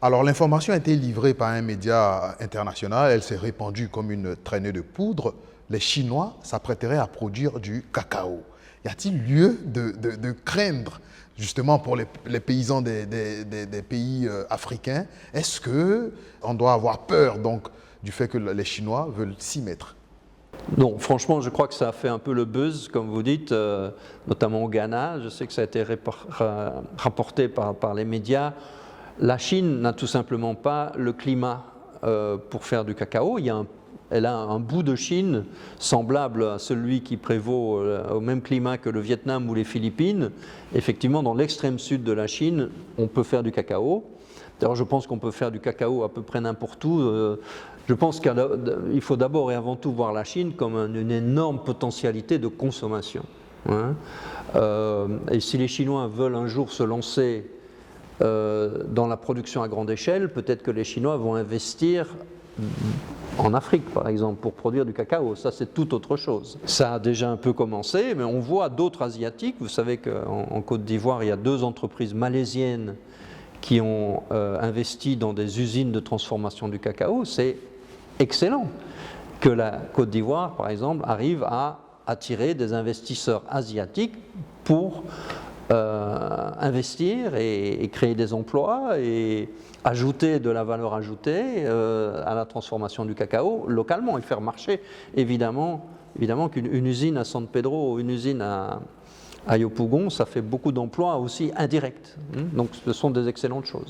Alors l'information a été livrée par un média international, elle s'est répandue comme une traînée de poudre. Les Chinois s'apprêteraient à produire du cacao. Y a-t-il lieu de craindre justement pour les paysans des pays africains? Est-ce qu'on doit avoir peur donc du fait que les Chinois veulent s'y mettre? Non, franchement, je crois que ça a fait un peu le buzz, comme vous dites, notamment au Ghana. Je sais que ça a été rapporté par les médias. La Chine n'a tout simplement pas le climat pour faire du cacao. Elle a un bout de Chine semblable à celui qui prévaut au même climat que le Vietnam ou les Philippines. Effectivement, dans l'extrême sud de la Chine, on peut faire du cacao. D'ailleurs, je pense qu'on peut faire du cacao à peu près n'importe où. Je pense qu'il faut d'abord et avant tout voir la Chine comme une énorme potentialité de consommation. Hein. Et si les Chinois veulent un jour se lancer dans la production à grande échelle, peut-être que les Chinois vont investir en Afrique, par exemple, pour produire du cacao. Ça, c'est tout autre chose. Ça a déjà un peu commencé, mais on voit d'autres Asiatiques. Vous savez qu'en Côte d'Ivoire, il y a 2 entreprises malaisiennes qui ont investi dans des usines de transformation du cacao. C'est excellent que la Côte d'Ivoire, par exemple, arrive à attirer des investisseurs asiatiques pour investir et créer des emplois et ajouter de la valeur ajoutée à la transformation du cacao localement et faire marcher évidemment qu'une usine à San Pedro ou une usine à Yopougon, ça fait beaucoup d'emplois aussi indirects. Donc ce sont des excellentes choses.